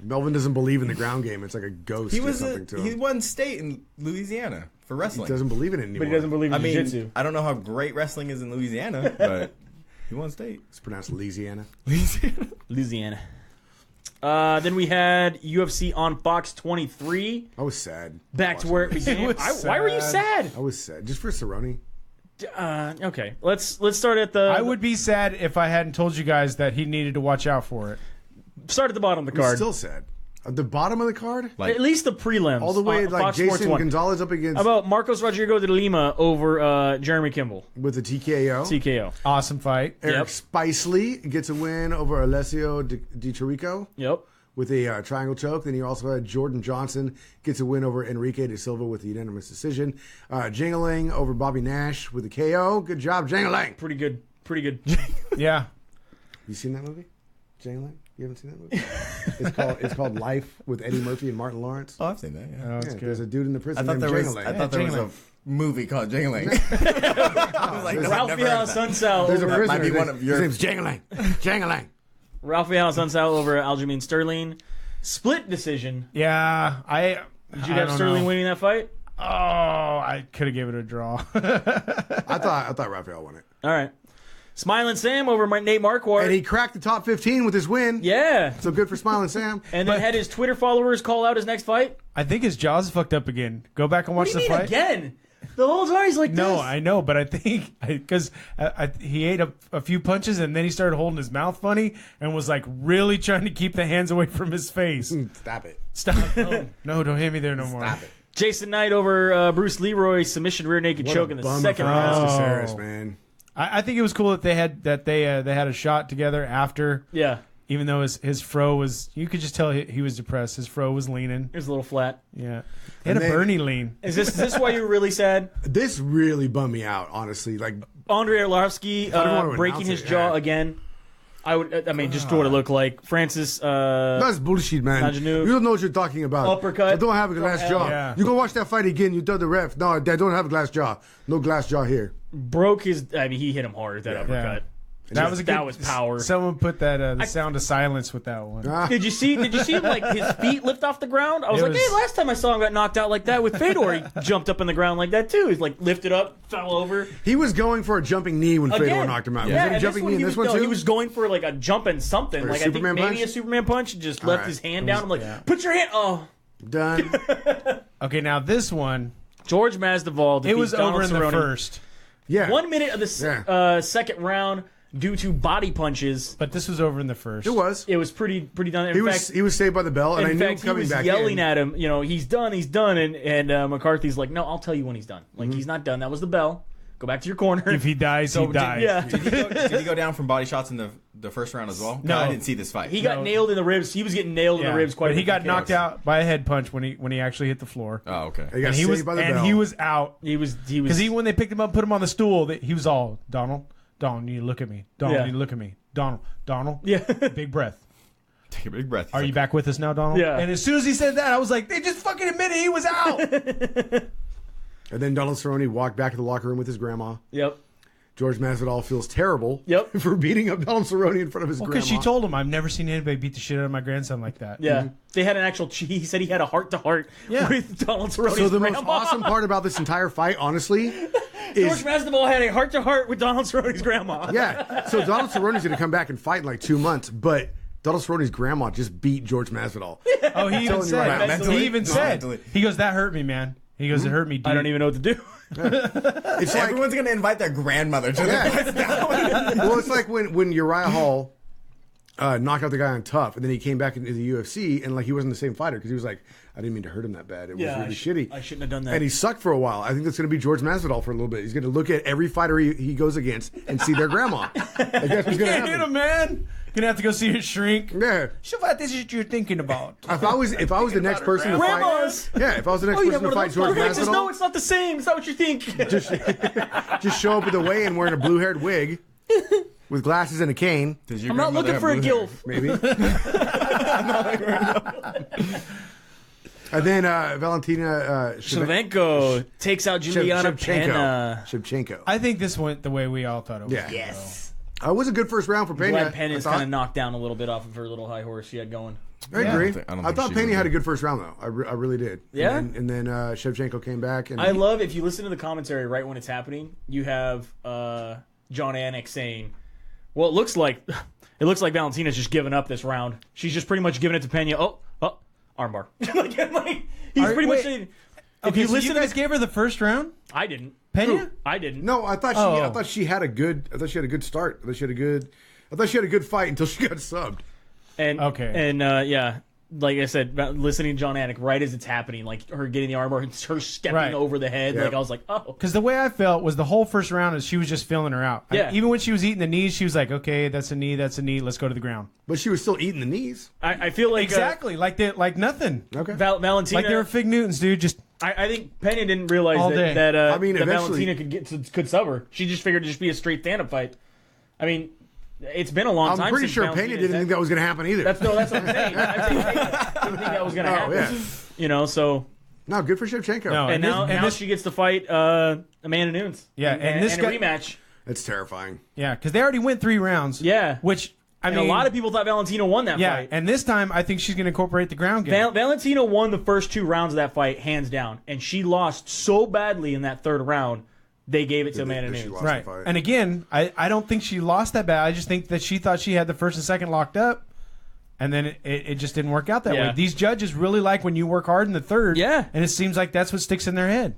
A: Melvin doesn't believe in the ground game. It's like a ghost or something to him.
C: He won state in Louisiana for
A: He
C: wrestling.
A: doesn't believe in it anymore.
B: But he doesn't believe
C: I
B: in
C: mean,
B: jiu-jitsu.
C: I don't know how great wrestling is in Louisiana, but he won state.
A: It's pronounced Louisiana.
B: Louisiana. Then we had UFC on Fox 23.
A: I was sad.
B: Back to where it began.
D: was
B: Why were you
D: sad.
B: sad?
A: I was sad just for Cerrone.
B: Okay, let's start at the.
D: I would be sad if I hadn't told you guys that he needed to watch out for it.
B: start at the bottom of the
A: I'm
B: card.
A: still sad. At the bottom of the card,
C: Like,
B: At least the prelims.
A: all the way
B: on
A: like
B: Fox Sports
A: Jason
B: 1.
A: Gonzalez up against
B: How about Marcos Rodrigo de Lima over Jeremy Kimball?
A: with the TKO.
B: TKO.
D: Awesome fight.
A: Eric
B: Yep.
A: Spicely gets a win over Alessio Di Chirico
B: Yep.
A: with a triangle choke. Then you also had Jordan Johnson gets a win over Enrique de Silva with a unanimous decision. Jingling over Bobby Nash with a KO. Good job, Jingling.
B: Pretty good. Pretty good.
D: Yeah.
A: You seen that movie? Jingling? You haven't seen that movie? It's called Life with Eddie Murphy and Martin Lawrence.
C: oh, I've seen that. Yeah.
D: Oh, that's
A: Yeah,
D: good.
A: there's a dude in the
C: I
A: prison
C: thought
A: named
C: there was.
A: Jingling.
C: I thought there was a
D: Jingling.
C: movie called Jingling. I was like, no, I've
B: Ralph
C: never heard of that.
B: Sunsao
A: There's a
B: over,
A: prisoner.
C: might be
A: His
C: one
A: name's-
C: of your-
A: His name's Jingling. Jingling.
B: Rafael Sunsao over Aljamain Sterling. Split decision.
D: Yeah.
B: Did you have Sterling winning that fight?
D: Oh, I could have given it a draw.
A: I thought Rafael won it.
B: All right. Smiling Sam over Nate Marquardt.
A: And he cracked the top 15 with his win.
B: Yeah.
A: So good for Smiling Sam.
B: And then had his Twitter followers call out his next fight.
D: I think his jaw's fucked up again. Go back and watch
B: What do you
D: the
B: mean
D: fight.
B: again? The whole time he's like
D: No,
B: this.
D: I know, but I think because he ate a few punches and then he started holding his mouth funny and was like really trying to keep the hands away from his face.
A: Stop it.
D: Stop! No, don't hit me there no more.
A: Stop it.
B: Jason Knight over Bruce Leroy, submission rear naked
A: What
B: choke
A: a
B: in the
A: bummer
B: second
A: for
B: round.
A: Caceres, man.
D: I think it was cool that they had a shot together after.
B: Yeah.
D: Even though his fro was, you could just tell he was depressed. His fro was leaning.
B: It was a little flat.
D: Yeah. He had a Bernie lean.
B: Is this why you're really sad?
A: This really bummed me out, honestly. Like
B: Andrei Arlovsky breaking his jaw again. I mean, just what it looked like. Francis.
A: That's bullshit, man.
B: Najanu.
A: You don't know what you're talking about.
B: Uppercut.
A: I don't have a glass jaw.
D: Yeah.
A: You go watch that fight again. You tell the ref, no, I don't have a glass jaw. No glass jaw here.
B: Broke his. I mean, he hit him hard with that uppercut.
D: That was
B: power.
D: Someone put that the sound of silence with that one.
B: Did you see him like his feet lift off the ground? I was like, hey, last time I saw him got knocked out like that with Fedor, he jumped up in the ground like that too. He's like lifted up, fell over.
A: He was going for a jumping knee when
B: Again.
A: Fedor knocked him out.
B: Yeah,
A: Was it a jumping knee in this one too?
B: He was going for like a jumping something.
A: Or a
B: like I think
A: Superman
B: maybe
A: punch?
B: a Superman punch. And just left his hand down. I'm like, put your hand. Oh,
A: Done.
D: Okay, now this one,
B: George Masvidal.
D: it was
B: Donald
D: over in the
B: Cerrone.
D: first.
A: Yeah.
B: 1 minute of the second round due to body punches.
D: But this was over in the first.
A: It was.
B: It was pretty done.
A: He was saved by the bell, and I
B: In
A: knew him
B: fact, he
A: coming
B: was
A: back
B: yelling
A: in.
B: at him, he's done, and McCarthy's like, no, I'll tell you when he's done. Like, he's not done. That was the bell. Go back to your corner.
D: If he dies, he dies.
B: Yeah.
C: Did he go down from body shots in the first round as well?
D: No.
C: I didn't see this fight.
B: He got nailed in the ribs. He was getting nailed in the ribs quite a
D: But
B: bit.
D: he got knocked out by a head punch when he actually hit the floor.
C: Oh, okay.
A: He got
D: And he
A: saved
D: was
A: by the bell.
D: he was out
B: He was
D: because when they picked him up, put him on the stool, he was all Donald, you need to look at me. Donald,
B: Yeah.
D: you need to look at me. Donald.
B: Yeah.
D: Big breath.
C: Take a big breath.
D: Are you back with us now, Donald?
B: Yeah.
D: And as soon as he said that, I was like, they just fucking admitted he was out.
A: And then Donald Cerrone walked back to the locker room with his grandma.
B: Yep.
A: George Masvidal feels terrible
B: Yep.
A: for beating up Donald Cerrone in front of his grandma.
D: Because she told him, I've never seen anybody beat the shit out of my grandson like that.
B: Yeah. They had an actual. He said he had a heart-to-heart with Donald Cerrone's
A: So the
B: grandma.
A: most awesome part about this entire fight, honestly,
B: George
A: is
B: Masvidal had a heart-to-heart with Donald Cerrone's grandma.
A: yeah. So Donald Cerrone's going to come back and fight in like 2 months, but Donald Cerrone's grandma just beat George Masvidal.
D: Oh, he even
A: telling you right now,
D: said.
C: mentally?
D: He even
C: No,
D: said.
C: mentally.
D: He goes, that hurt me, man. He goes, it hurt me, dude.
B: I don't even know what to do.
A: It's like
C: Everyone's gonna invite their grandmother to the
A: well, it's like when Uriah Hall knocked out the guy on Tough, and then he came back into the UFC, and like he wasn't the same fighter because he was like, I didn't mean to hurt him that bad. It was really shitty.
B: I shouldn't have done that.
A: And he sucked for a while. I think that's going to be George Masvidal for a little bit. He's going to look at every fighter he goes against and see their grandma. Like, that's what's going to
D: Can't hit
A: happen.
D: him, man. Gonna have to go see his shrink.
A: Yeah.
D: So what this is what you're thinking about?
A: If I was the next person to
B: Grandmas.
A: fight, yeah. If I was the next
B: Oh, you
A: person
B: have
A: to
B: one
A: fight
B: of those
A: George
B: Francis, no,
A: Masvidal,
B: it's not the same. It's not what you think.
A: just show up at the weigh-in wearing a blue-haired wig with glasses and a cane,
B: I'm not looking for a gilf.
A: maybe. And then Valentina
B: Shevchenko takes out Juliana Pena.
A: Shevchenko.
D: I think this went the way we all thought it would.
A: Yeah.
B: Yes.
A: It was a good first round for Pena.
B: Glad Pena's
A: I thought.
B: kind of knocked down a little bit off of her little high horse she had going.
A: I agree.
C: I don't
A: I
C: think
A: thought
C: she
A: Pena
C: would
A: had a
C: be.
A: good first round though. I really did.
B: Yeah?
A: And then Shevchenko came back. And
B: I love if you listen to the commentary right when it's happening, you have John Anik saying, well, it looks like Valentina's just giving up this round. She's just pretty much giving it to Pena. Oh, armbar. He's pretty much saying, if
D: Okay,
B: you
D: so
B: listen
D: you
B: to
D: guys
B: this,
D: gave her the first round?
B: I didn't.
D: Pena?
B: I didn't.
A: No, I thought
D: Oh.
A: I thought she had a good start. I thought she had a good fight until she got subbed.
B: And
D: Okay.
B: And yeah, like I said, listening to John Anik right as it's happening, like her getting the armbar, and her stepping
D: Right.
B: over the head,
A: Yeah.
B: like I was like, oh.
D: Because the way I felt was the whole first round is she was just feeling her out.
B: Yeah.
D: Even when she was eating the knees, she was like, okay, that's a knee, let's go to the ground.
A: But she was still eating the knees.
B: I feel like
D: Exactly. Like nothing.
A: Okay.
B: Valentina.
D: Like they were Fig Newtons, dude. Just
B: I think Pena didn't realize
D: All day.
B: that
A: I mean,
B: that
A: eventually-
B: Valentina could sub her. She just figured it'd just be a straight stand-up fight. I mean, it's been a long time.
A: I'm pretty
B: since
A: sure
B: Valentina
A: Pena didn't think that was going to happen either.
B: That's what I'm saying. I think Pena didn't think that was going to happen.
A: yeah.
B: You know, so
A: No, good for Shevchenko.
D: No.
B: and now she gets to fight Amanda Nunes.
D: Yeah, and this
B: a
D: guy-
B: rematch.
A: That's terrifying.
D: yeah, because they already went 3 rounds.
B: Yeah,
D: Which I
B: and
D: mean,
B: a lot of people thought Valentina won that
D: yeah,
B: fight.
D: and this time I think she's going to incorporate the ground game.
B: Valentina won the first 2 rounds of that fight hands down, and she lost so badly in that 3rd round. They gave it to Amanda
A: She
B: Nunes.
A: lost
D: Right.
A: the fight.
D: And again, I don't think she lost that bad. I just think that she thought she had the first and second locked up, and then it just didn't work out that
B: Yeah.
D: way. These judges really like when you work hard in the 3rd.
B: Yeah.
D: And it seems like that's what sticks in their head.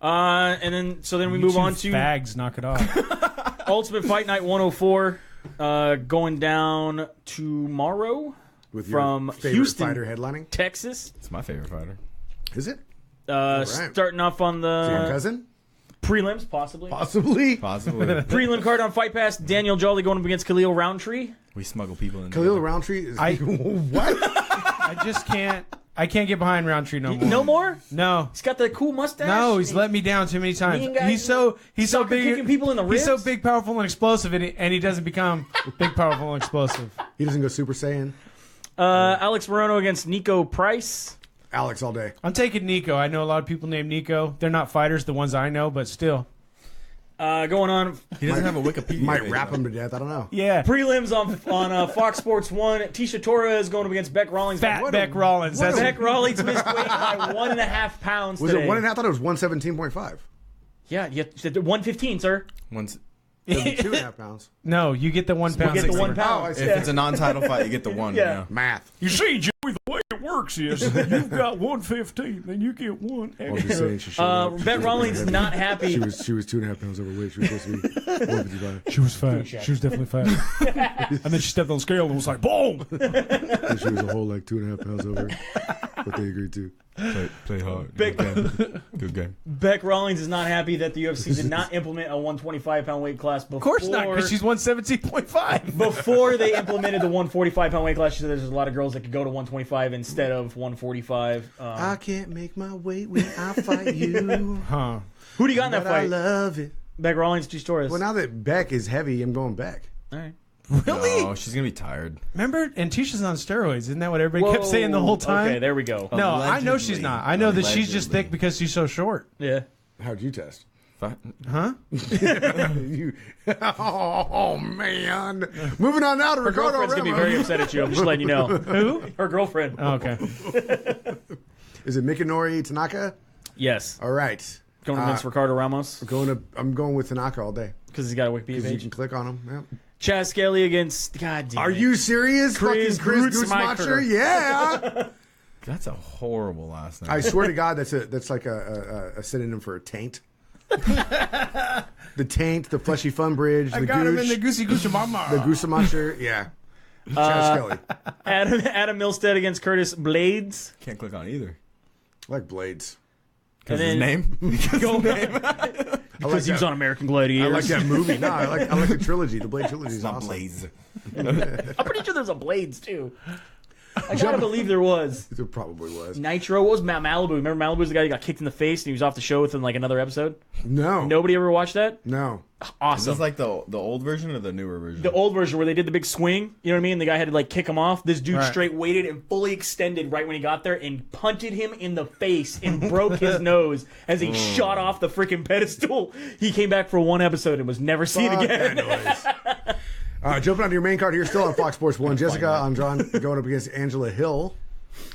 B: And then we move on to
D: fags. Knock it off.
B: Ultimate Fight Night 104, going down tomorrow
A: With
B: from
A: your favorite
B: Houston,
A: fighter headlining.
B: Texas.
C: It's my favorite fighter.
A: Is it?
B: Starting off on
A: Your
B: the
A: cousin?
B: Prelims, possibly.
A: Possibly.
B: Prelim card on Fight Pass. Daniel Jolly going up against Khalil Roundtree.
C: We smuggle people in.
A: Khalil Roundtree is what?
D: I just can't. I can't get behind Roundtree no more.
B: No more?
D: No.
B: He's got the cool mustache.
D: No, he's let me down too many times. He's so big,
B: kicking people in the ribs.
D: He's so big, powerful, and explosive, and he doesn't become big, powerful, and explosive.
A: He doesn't go Super Saiyan.
B: Alex Morono against Nico Price.
A: Alex all day.
D: I'm taking Nico. I know a lot of people named Nico. They're not fighters, the ones I know, but still.
B: Going on.
C: He doesn't have a Wikipedia.
A: Might rap him to death. I don't know.
D: Yeah.
B: Prelims on Fox Sports 1. Tisha Torres going up against Beck Rawlings.
D: Beck Rawlings.
B: Beck Rawlings missed weight by 1.5 pounds
A: Was
B: today.
A: it 1.5? I thought it was 117.5.
B: Yeah, you said 115, sir.
C: Once,
A: 2.5 pounds.
D: No, you get the 1 pound.
B: You get the 1
A: Oh,
B: pound.
A: I see.
C: if it's a non-title fight, you get the one.
B: Yeah.
C: Yeah.
A: Math.
D: You see, Joey, the way it works is you've got 115, then you get one.
A: I'm just saying she showed up.
B: Beck Rawlings is not happy.
A: She was 2.5 pounds overweight. She was supposed to be 155.
D: She was fat. She was definitely fat. And then she stepped on the scale and was like, boom!
A: And she was a whole 2.5 pounds over what they agreed to.
C: Play hard.
B: Beck-
C: Good game.
B: Beck Rawlings is not happy that the UFC did not implement a 125-pound weight class before.
D: Of course not, because she's 117.5.
B: Before they implemented the 145-pound weight class, she said there's a lot of girls that could go to 125 instead of 145.
A: I can't make my weight when I fight you.
D: Huh.
B: Who do you got in that
A: But I
B: fight?
A: love it.
B: Beck Rawlings, Tisha Torres.
A: Well, now that Beck is heavy, I'm going Beck.
B: All right.
D: Really?
C: Oh, she's gonna be tired.
D: Remember? And Tisha's on steroids. Isn't that what everybody kept saying the whole time?
B: Okay, there we go.
D: No, I know she's not. I know that she's just
C: Allegedly.
D: thick because she's so short.
B: Yeah.
A: How'd you test?
D: Huh?
A: You, oh, man. Moving on now to
B: Her
A: Ricardo
B: girlfriend's going to be
A: Ramos.
B: very upset at you. I'm just letting you know.
D: Who?
B: Her girlfriend.
D: Oh, okay.
A: Is it Mikanori Tanaka?
B: Yes.
A: All right.
B: Going against Ricardo Ramos
A: I'm going with Tanaka all day.
B: because he's got a Wikipedia
A: Because you
B: page.
A: can click on him. Yep.
B: Chaz Skelly against... God damn
A: Are
B: it.
A: you serious?
B: Chris
A: Fucking Chris
B: Grootsmacher.
A: Grootsmacher? Yeah.
C: That's a horrible last name.
A: I swear to God, that's like a synonym for a taint. The taint, the fleshy fun bridge,
D: I
A: the
D: got him in
A: gooch,
D: the goosey goosey mama.
A: the Goosemasher. Yeah. Chaz Skelly.
B: Adam Milstead against Curtis Blades.
C: Can't click on either.
A: I like Blades.
C: Because
B: And
C: his
B: then-
C: name?
B: Because he was
A: that.
B: on American
A: I
B: Gladiators.
A: like that movie. No, I like the trilogy. The Blade trilogy is
C: It's not
A: awesome.
C: Blaze.
B: I'm pretty sure there's a Blades, too. I gotta believe there was.
A: It probably was.
B: Nitro. What was Malibu? Remember Malibu was the guy who got kicked in the face and he was off the show within like another episode?
A: No.
B: Nobody ever watched that?
A: No.
C: Is
B: Awesome.
C: this like the old version or the newer version?
B: The old version where they did the big swing, you know what I mean? The guy had to like kick him off. This dude
D: Right.
B: straight waited and fully extended right when he got there and punted him in the face and broke his nose as he shot off the freaking pedestal. He came back for one episode and was never seen
A: Fuck
B: again.
A: that noise. Jumping onto your main card here, still on Fox Sports 1. Jessica Andrade going up against Angela Hill.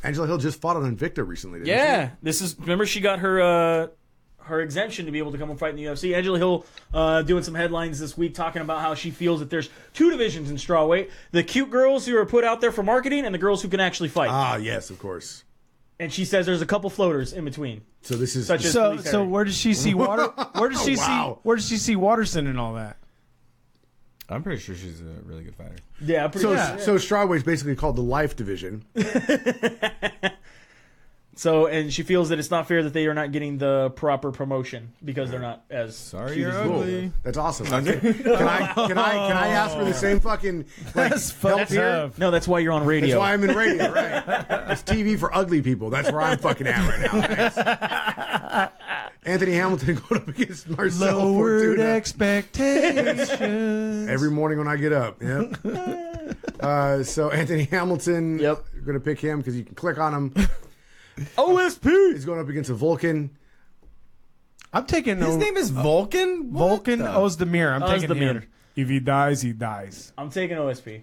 A: Angela Hill just fought on Invicta recently, didn't
B: Yeah, this is. Remember, she got her her exemption to be able to come and fight in the UFC. Angela Hill doing some headlines this week talking about how she feels that there's two divisions in strawweight: the cute girls who are put out there for marketing, and the girls who can actually fight.
A: she? Yes, of course.
B: And she says there's a couple floaters in between.
A: So this is
B: Such as-
D: So where does she see water? Where does she
A: Wow.
D: see? Where does she see Watterson and all that?
C: I'm pretty sure she's a really good fighter.
B: Yeah, pretty much.
A: so strawweight is basically called the life division.
B: So, and she feels that it's not fair that they are not getting the proper promotion because they're not as
C: Sorry,
B: cute
C: you're
B: as
A: Cool.
C: ugly.
A: That's awesome. Can I ask for the same fucking
D: That's
A: help
D: fucked
A: here?
D: up.
B: No, that's why you're on radio.
A: That's why I'm in radio, right? It's TV for ugly people. That's where I'm fucking at right now. Thanks. Anthony Hamilton going up against Marcelo
D: Lowered
A: Fortuna
D: expectations.
A: every morning when I get up. Yep. So Anthony Hamilton,
B: Yep.
A: going to pick him because you can click on him.
B: OSP.
A: He's going up against a Vulcan.
D: I'm taking
C: His name is Vulcan? What
D: Vulcan
C: the-
D: Ozdemir. I'm taking
B: Ozdemir.
D: him. If he dies, he dies.
B: I'm taking OSP.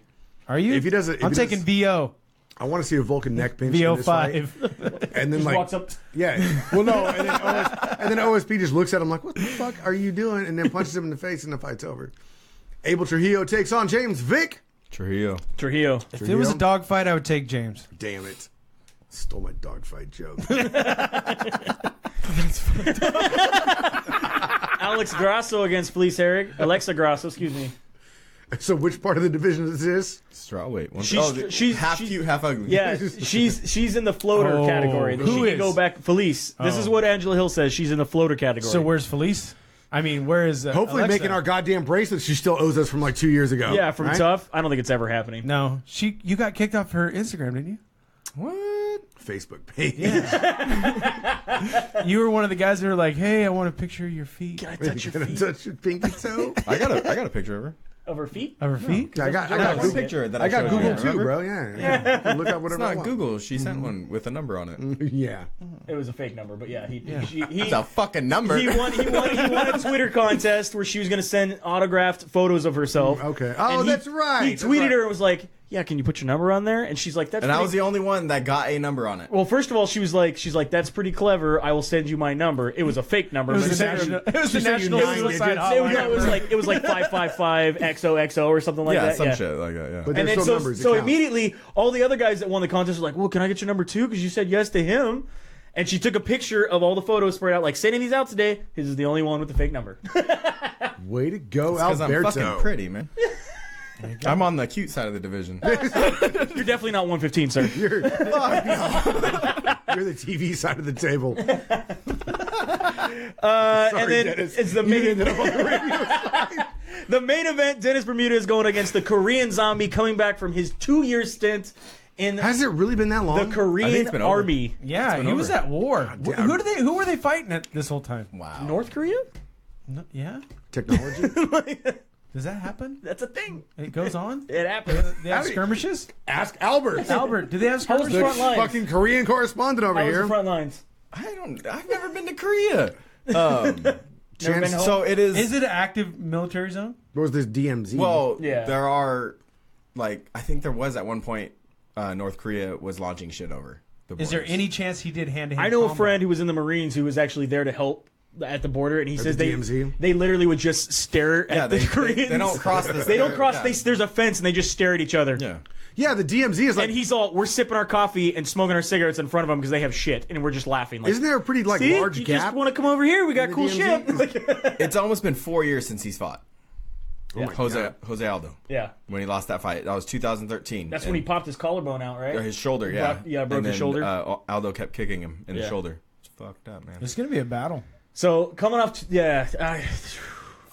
D: Are you?
A: If he does it, if
D: I'm
A: he
D: taking
A: does-
D: VO.
A: I want to see a Vulcan neck pinch in this fight.
D: VO5.
A: And then
B: Just
A: like,
B: walks up.
A: yeah. Well, no. And then OSP just looks at him like, what the fuck are you doing? And then punches him in the face and the fight's over. Abel Trujillo takes on James Vick.
C: Trujillo.
B: Trujillo.
D: If it was a dogfight, I would take James.
A: Damn it. Stole my dogfight joke.
B: Alex Grasso against Felice Herrig. Alexa Grasso, excuse me.
A: So which part of the division is this?
C: Strawweight.
B: She's
C: half cute, half ugly.
B: Yeah, she's in the floater category. That
D: who
B: she can
D: is?
B: go back. Felice. This is what Angela Hill says. She's in the floater category.
D: So where's Felice? I mean, where is
A: Hopefully
D: Alexa?
A: making our goddamn bracelets she still owes us from like 2 years ago.
B: Yeah, from
A: right?
B: Tough. I don't think it's ever happening.
D: No, you got kicked off her Instagram, didn't you?
A: What? Facebook page.
D: You were one of the guys that were like, "Hey, I want a picture of your feet."
B: Can I touch your feet?
A: Touch your pinky toe.
C: I got a picture of her.
B: Of her feet?
D: Of her feet?
A: I got
C: one
A: Google.
C: picture that
A: I got
C: showed
A: Google
C: you,
A: too,
C: remember?
A: bro. Yeah. Look up
C: It's
A: whatever I
C: not
A: want.
C: Google. She sent one with a number on it.
A: Yeah.
B: It was a fake number, but yeah,
C: It's a fucking number.
B: He won a Twitter contest where she was going to send autographed photos of herself.
A: Okay. Oh,
B: And
A: that's right.
B: He
A: That's
B: tweeted
A: right.
B: her and was like, "Yeah, can you put your number on there?" And she's like, "That's."
C: And I
B: pretty-
C: was the only one that got a number on it.
B: Well, first of all, she's like, "That's pretty clever. I will send you my number." It was a fake number.
D: It was
B: but
D: the
B: it
D: national,
B: was-
D: it was the
A: She sent you
D: national
A: 9
D: suicide
A: digits.
B: it was like 555 XOXO or something like
C: Yeah,
B: that.
C: some shit like that. Yeah.
A: But
B: And
A: there's
B: then
A: still
B: so,
A: numbers.
B: so
A: It counts.
B: immediately, all the other guys that won the contest were like, "Well, can I get your number too? Because you said yes to him." And she took a picture of all the photos spread out, like sending these out today. His is the only one with the fake number.
A: Way to go,
C: Because I'm
A: Alberto.
C: fucking pretty, man. I'm on the cute side of the division.
B: You're definitely not 115, sir.
A: You're the TV side of the table.
B: And then
A: Dennis.
B: it's the
A: You
B: main
A: ended up on the radio side.
B: The main event, Dennis Bermuda is going against the Korean Zombie coming back from his 2-year stint in
A: Has it really been that long?
B: the
C: I think
B: Korean
C: it's been over.
B: Army.
D: Yeah,
C: been
D: he was
C: over.
D: at war.
A: damn.
D: Who were they fighting at this whole time?
C: Wow.
B: North Korea?
D: No, yeah,
A: Technology.
D: does that happen?
B: That's a thing.
D: It goes on.
B: It happened.
D: They have skirmishes.
A: Ask Albert.
D: Albert, do they have
B: How was
D: skirmishes?
B: the front lines?
A: Fucking Korean correspondent over
B: How was
A: here.
B: the front lines?
C: I've never been to Korea.
B: Never been
A: Chance-
B: home?
C: So it is.
D: Is it an active military zone?
A: What was this DMZ?
C: Well,
B: Yeah.
C: there are, like, I think there was at one point, North Korea was launching shit over the
D: Is there
C: borders.
D: any chance he did hand-to-hand?
B: I know a
D: combat?
B: friend who was in the Marines who was actually there to help at the border, and he says
A: the
B: they
A: DMZ?
B: they literally would just stare
C: Yeah,
B: at the Koreans.
C: they don't cross this.
B: They don't cross.
C: Yeah.
B: There's a fence, and they just stare at each other.
C: Yeah.
A: yeah, the DMZ is like.
B: And he's all, we're sipping our coffee and smoking our cigarettes in front of them because they have shit, and we're just laughing. Like,
A: Isn't there a pretty like
B: see,
A: large
B: you
A: gap?
B: just want to come over here? We got
A: the
B: cool
A: DMZ?
B: shit.
C: It's almost been 4 years since he's fought.
A: Oh my
C: Jose
A: God.
C: Jose Aldo.
B: Yeah,
C: When he lost that fight. That was 2013.
B: that's when he popped his collarbone out, right?
C: Or his shoulder, yeah.
B: Broke
C: And
B: his
C: then,
B: shoulder.
C: Aldo kept kicking him in
B: Yeah.
C: his shoulder. It's fucked up, man.
D: It's going to be a battle.
B: So coming off, I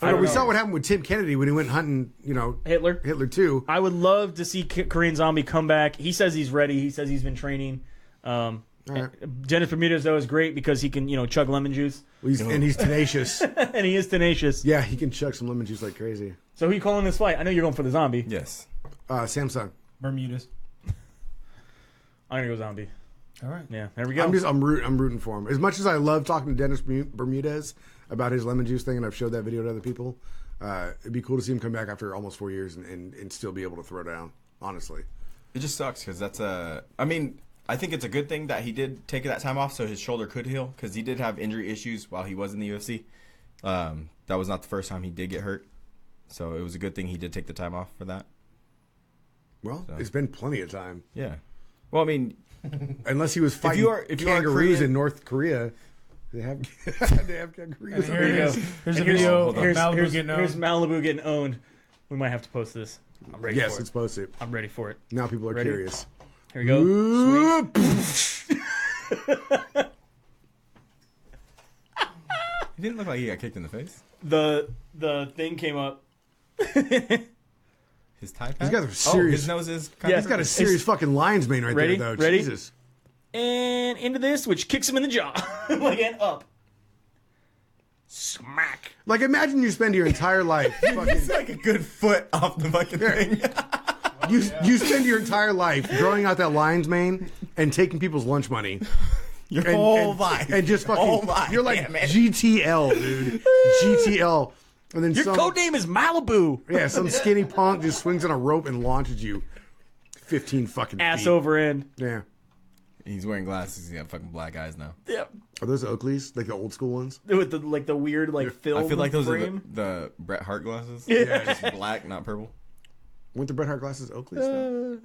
A: We
B: don't know.
A: saw what happened with Tim Kennedy when he went hunting.
B: Hitler.
A: Hitler too.
B: I would love to see Korean Zombie come back. He says he's ready. He says he's been training. Dennis Bermudez though is great because he can chug lemon juice
A: And he's tenacious.
B: and he is tenacious.
A: Yeah, he can chug some lemon juice like crazy.
B: So who you calling this fight? I know you're going for the Zombie.
C: Yes.
A: Samsung.
D: Bermudas.
B: I'm gonna go Zombie.
D: All right.
B: Yeah, there we go.
A: I'm rooting for him. As much as I love talking to Dennis Bermudez about his lemon juice thing, and I've showed that video to other people, it'd be cool to see him come back after almost 4 years and still be able to throw down. Honestly,
C: It just sucks because that's a. I mean, I think it's a good thing that he did take that time off so his shoulder could heal because he did have injury issues while he was in the UFC. That was not the first time he did get hurt, so it was a good thing he did take the time off for that.
A: well, it's been plenty of time.
C: Yeah. Well, I mean,
A: Unless he was fighting
C: you are
A: kangaroos
C: Korean-
A: in North Korea. They have they have kangaroos.
D: Here it is. Here's a
B: And
D: video of
B: here's
D: Malibu getting
B: here's
D: owned.
B: Malibu getting owned. We might have to post this. I'm ready
A: Yes,
B: for
A: it's
B: it.
A: supposed to.
B: I'm ready for it.
A: Now people are
B: Ready?
A: curious.
B: Here we go.
A: Ooh,
C: he didn't look like he got kicked in the face.
B: The thing came up.
C: His tie pad?
A: He's got a serious-
C: his nose is
B: Yeah.
A: He's got a serious fucking lion's mane right
B: Ready?
A: there, though.
B: Ready?
A: Jesus.
B: And into this, which kicks him in the jaw. Like, and up. Smack.
A: Like, imagine you spend your entire life fucking.
C: It's like a good foot off the fucking thing.
A: You spend your entire life growing out that lion's mane and taking people's lunch money.
C: Your
A: And,
C: whole
A: and,
C: life.
A: and just fucking.
C: Oh my
A: you're like
C: damn it.
A: GTL, dude. GTL. And then
B: Your
A: some,
B: code name is Malibu.
A: yeah, some skinny punk just swings on a rope and launches you 15 fucking
B: Ass
A: feet.
B: over end.
A: Yeah.
C: He's wearing glasses. He's got fucking black eyes now.
B: Yeah.
A: Are those Oakleys? Like the old school ones?
B: With the weird
C: I
B: film
C: feel like those
B: frame.
C: are the Bret Hart glasses.
B: Yeah.
C: Just black, not purple.
A: Weren't the Bret Hart glasses Oakleys? though?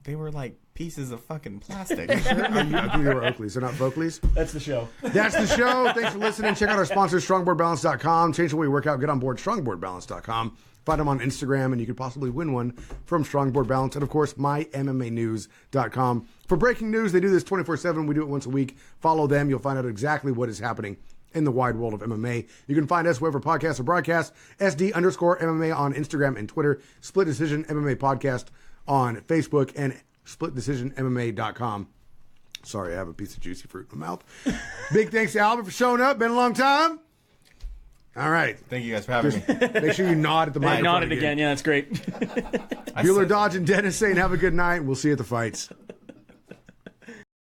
C: They were like pieces of fucking plastic.
A: I think they were Oakleys. They're not Folkleys.
B: That's the show.
A: That's the show. Thanks for listening. Check out our sponsor, StrongboardBalance.com. Change the way you work out. Get on board, StrongboardBalance.com. Find them on Instagram, and you could possibly win one from Strongboard Balance. And, of course, MyMMAnews.com. For breaking news, they do this 24/7. We do it once a week. Follow them. You'll find out exactly what is happening in the wide world of MMA. You can find us wherever podcasts are broadcast. SD_MMA on Instagram and Twitter. Split Decision MMA Podcast on Facebook and SplitDecisionMMA.com. Sorry, I have a piece of juicy fruit in my mouth. Big thanks to Albert for showing up. Been a long time. All right.
C: Thank you guys for having me.
A: Make sure you nod at the
B: I
A: microphone.
B: nodded again. Yeah, that's great.
A: Bueller, Dodge, and Dennis saying have a good night. We'll see you at the fights.